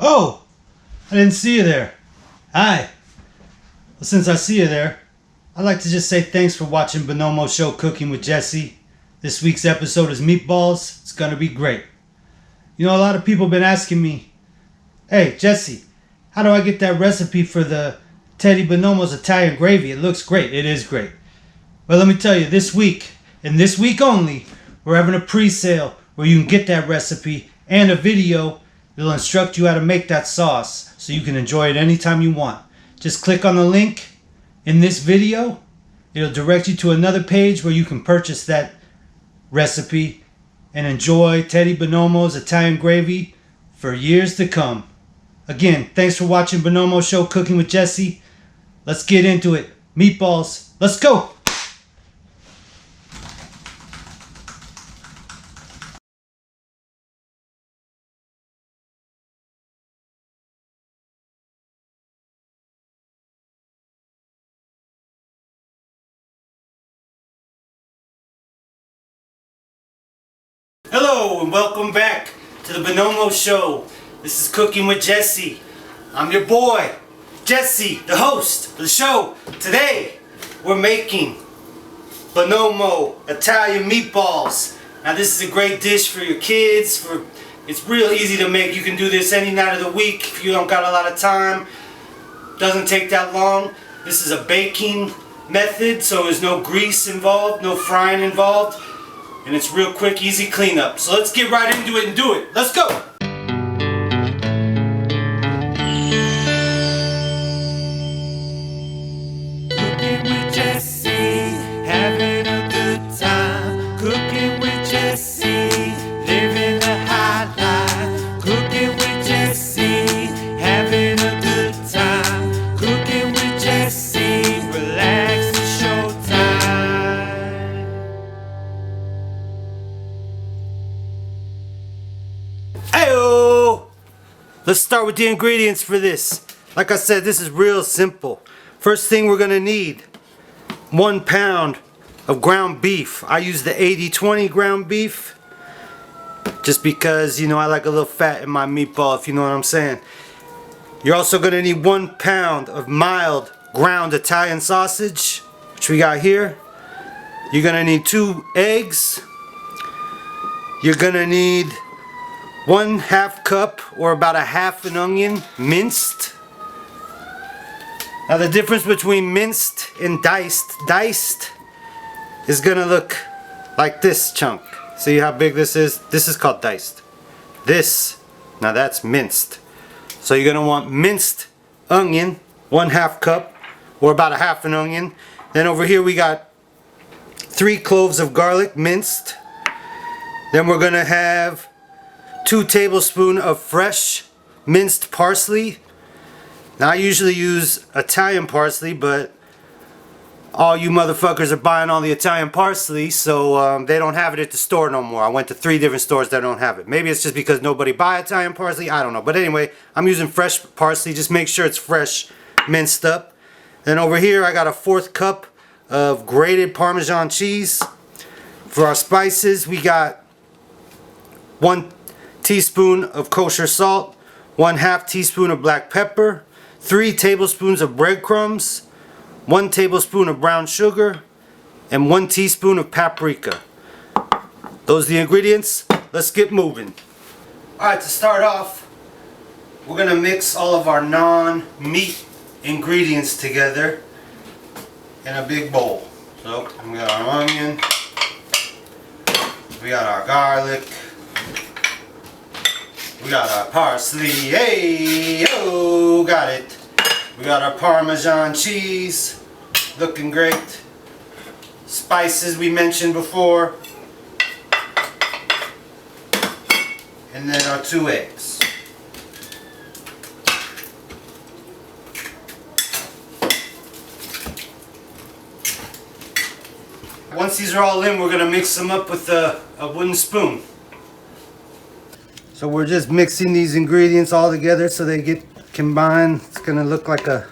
Oh, I didn't see you there. Hi. Well, since I see you there, I'd like to just say thanks for watching Bonomo Show Cooking with Jesse. This week's episode is Meatballs. It's gonna be great. You know, a lot of people have been asking me, hey, Jesse, how do I get that recipe for the Teddy Bonomo's Italian gravy? It looks great. It is great. Well, let me tell you, this week, and this week only, we're having a pre-sale where you can get that recipe and a video that'll instruct you how to make that sauce so you can enjoy it anytime you want. Just click on the link in this video. It'll direct you to another page where you can purchase that recipe and enjoy Teddy Bonomo's Italian gravy for years to come. Again, thanks for watching Bonomo Show Cooking with Jesse. Let's get into it. Meatballs, let's go! Hello and welcome back to the Bonomo Show. This is Cooking with Jesse. I'm your boy, Jesse, the host of the show. Today, we're making Bonomo Italian meatballs. Now this is a great dish for your kids. It's real easy to make. You can do this any night of the week if you don't got a lot of time. Doesn't take that long. This is a baking method, so there's no grease involved, no frying involved. And it's real quick, easy cleanup. So let's get right into it and do it. Let's go! Cooking with Jesse, having a good time. Cooking with Jesse, living the high life. Cooking with Jesse, having a good time. Cooking with Jesse, relax, it's showtime. Ayo! Let's start with the ingredients for this. Like I said, this is real simple. First thing we're gonna need 1 pound of ground beef. I use the 80-20 ground beef just because, you know, I like a little fat in my meatball, if you know what I'm saying. You're also gonna need 1 pound of mild ground Italian sausage, which we got here. You're gonna need 2 eggs. You're gonna need 1/2 cup or about a half an onion minced. Now the difference between minced and diced is gonna look like this chunk. See how big this is? This is called diced. Now that's minced. So you're gonna want minced onion, 1/2 cup or about a half an onion. Then over here we got 3 cloves of garlic minced. Then we're gonna have 2 tablespoons of fresh minced parsley. Now I usually use Italian parsley, but all you motherfuckers are buying all the Italian parsley, so they don't have it at the store no more. I went to 3 different stores that don't have it. Maybe it's just because nobody buys Italian parsley, I don't know. But anyway, I'm using fresh parsley. Just make sure it's fresh, minced up. Then over here I got a 1/4 cup of grated Parmesan cheese. For our spices, we got 1 teaspoon of kosher salt, 1/2 teaspoon of black pepper, 3 tablespoons of breadcrumbs, 1 tablespoon of brown sugar, and 1 teaspoon of paprika. Those are the ingredients. Let's get moving. Alright, to start off, we're going to mix all of our non-meat ingredients together in a big bowl. So, we got our onion, we got our garlic, we got our parsley, hey, oh, got it. We got our Parmesan cheese, looking great. Spices we mentioned before. And then our 2 eggs. Once these are all in, we're going to mix them up with a wooden spoon. So we're just mixing these ingredients all together so they get combined. It's gonna look like a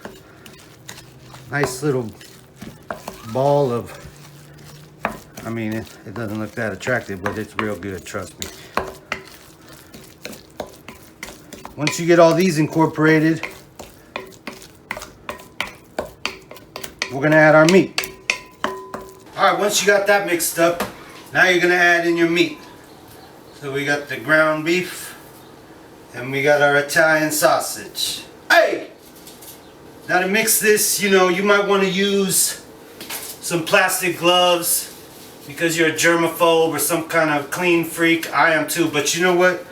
nice little ball of, I mean, it doesn't look that attractive, but it's real good, trust me. once you get all these incorporated, we're gonna add our meat. All right, once you got that mixed up, now you're gonna add in your meat. So we got the ground beef and we got our Italian sausage. Hey! Now to mix this, you know, you might want to use some plastic gloves because you're a germaphobe or some kind of clean freak. I am too, but you know what?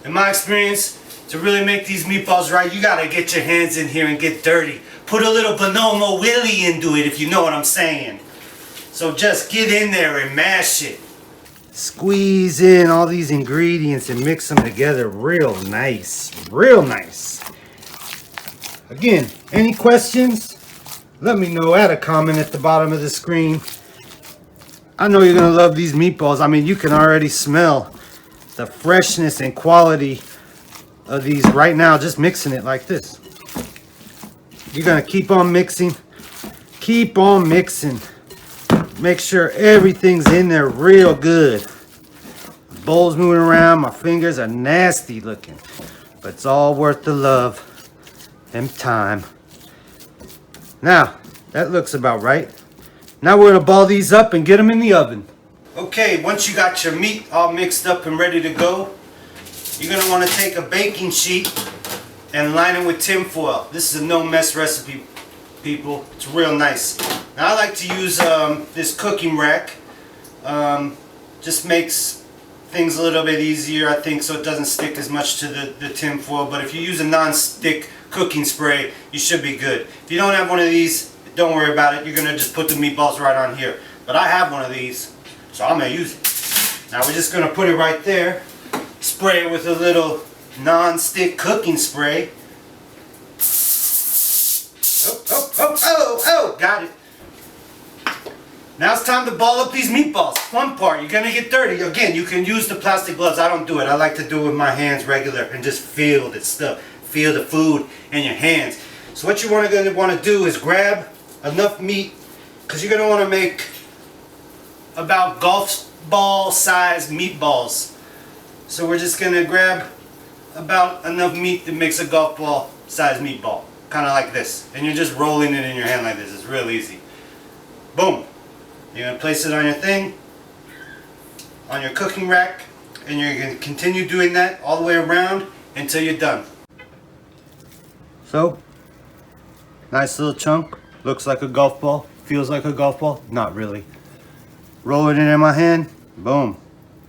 In my experience, to really make these meatballs right, you gotta get your hands in here and get dirty. Put a little Bonomo willy into it, if you know what I'm saying. So just get in there and mash it. Squeeze in all these ingredients and mix them together real nice. Real nice. Again, any questions? Let me know. Add a comment at the bottom of the screen. I know you're gonna love these meatballs. I mean, you can already smell the freshness and quality of these right now, just mixing it like this. You're gonna keep on mixing. Keep on mixing. Make sure everything's in there real good. The bowl's moving around. My fingers are nasty looking, but it's all worth the love and time. Now, that looks about right. Now we're gonna ball these up and get them in the oven. Okay, once you got your meat all mixed up and ready to go, you're gonna wanna take a baking sheet and line it with tin foil. This is a no mess recipe, people. It's real nice. Now I like to use this cooking rack. Just makes things a little bit easier, I think, so it doesn't stick as much to the tin foil. But if you use a non-stick cooking spray, you should be good. If you don't have one of these, don't worry about it. You're gonna just put the meatballs right on here. But I have one of these, so I'm gonna use it. Now we're just gonna put it right there. Spray it with a little non-stick cooking spray. Oh, got it. Now it's time to ball up these meatballs. Fun part, you're gonna get dirty. Again, you can use the plastic gloves. I don't do it. I like to do it with my hands regular and just feel the stuff. Feel the food in your hands. So what you're gonna want to do is grab enough meat, because you're gonna want to make about golf ball size meatballs. So we're just gonna grab about enough meat that makes a golf ball size meatball. Kind of like this. And you're just rolling it in your hand like this. It's real easy. Boom. You're going to place it on your thing, on your cooking rack, and you're going to continue doing that all the way around until you're done. So, nice little chunk. Looks like a golf ball. Feels like a golf ball. Not really. Roll it in my hand. Boom.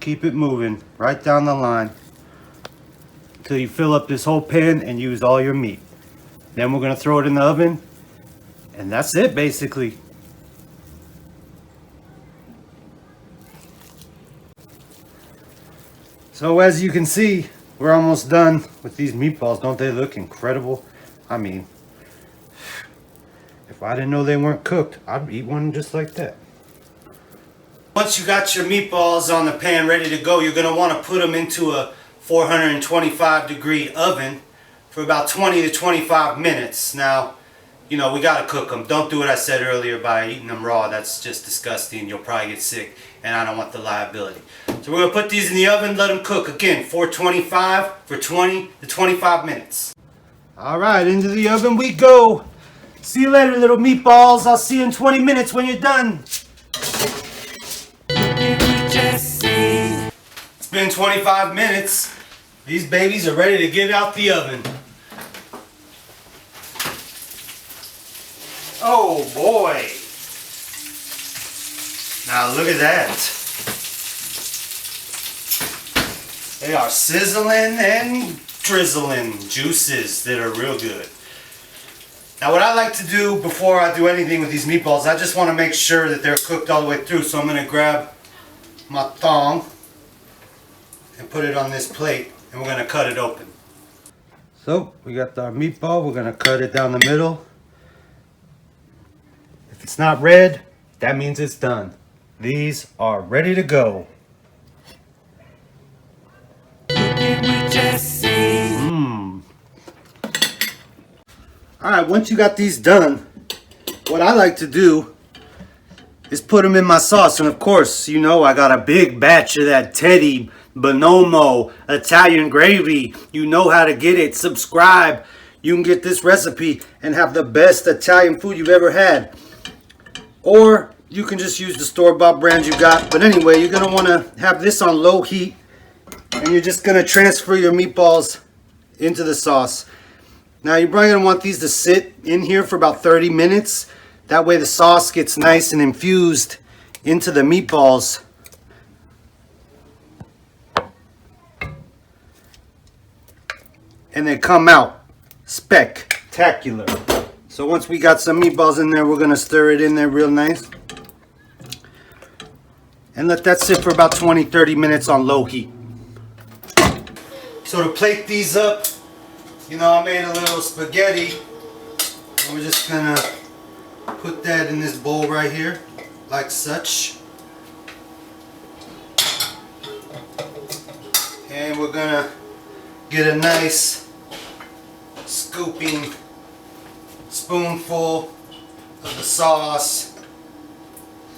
Keep it moving right down the line until you fill up this whole pan and use all your meat. Then we're going to throw it in the oven, and that's it basically. So as you can see, we're almost done with these meatballs. Don't they look incredible? I mean, if I didn't know they weren't cooked, I'd eat one just like that. Once you got your meatballs on the pan ready to go, you're going to want to put them into a 425 degree oven for about 20 to 25 minutes. Now, you know, we got to cook them. Don't do what I said earlier by eating them raw. That's just disgusting. You'll probably get sick, and I don't want the liability. So we're going to put these in the oven, let them cook. Again, 425 for 20 to 25 minutes. All right, into the oven we go. See you later, little meatballs. I'll see you in 20 minutes when you're done. It's been 25 minutes. These babies are ready to get out the oven. Oh boy. Now look at that. They are sizzling and drizzling juices that are real good. Now what I like to do before I do anything with these meatballs, I just want to make sure that they're cooked all the way through. So I'm going to grab my thong and put it on this plate, and we're going to cut it open. So we got our meatball. We're going to cut it down the middle. If it's not red, that means it's done. These are ready to go. Alright, once you got these done, what I like to do is put them in my sauce. And of course, you know, I got a big batch of that Teddy Bonomo Italian gravy. You know how to get it. Subscribe. You can get this recipe and have the best Italian food you've ever had. Or you can just use the store-bought brand you got. But anyway, you're going to want to have this on low heat. And you're just going to transfer your meatballs into the sauce. Now you're probably going to want these to sit in here for about 30 minutes. That way the sauce gets nice and infused into the meatballs. And they come out spectacular. So once we got some meatballs in there, we're going to stir it in there real nice. And let that sit for about 20-30 minutes on low heat. So to plate these up, you know, I made a little spaghetti. And we're just going to put that in this bowl right here, like such. And we're going to get a nice scooping spoonful of the sauce,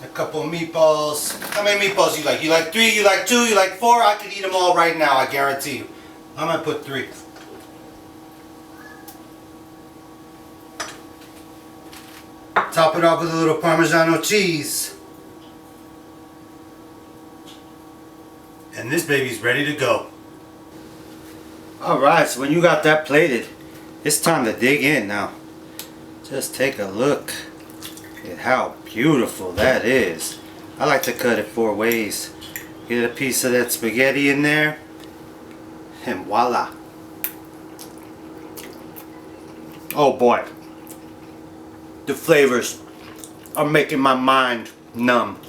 a couple of meatballs. How many meatballs you like? You like 3, you like 2, you like 4? I could eat them all right now, I guarantee you. I'm going to put 3. Top it off with a little Parmigiano cheese. And this baby's ready to go. Alright, so when you got that plated, it's time to dig in now. Just take a look at how beautiful that is. I like to cut it 4 ways. Get a piece of that spaghetti in there, and voila. Oh boy. The flavors are making my mind numb.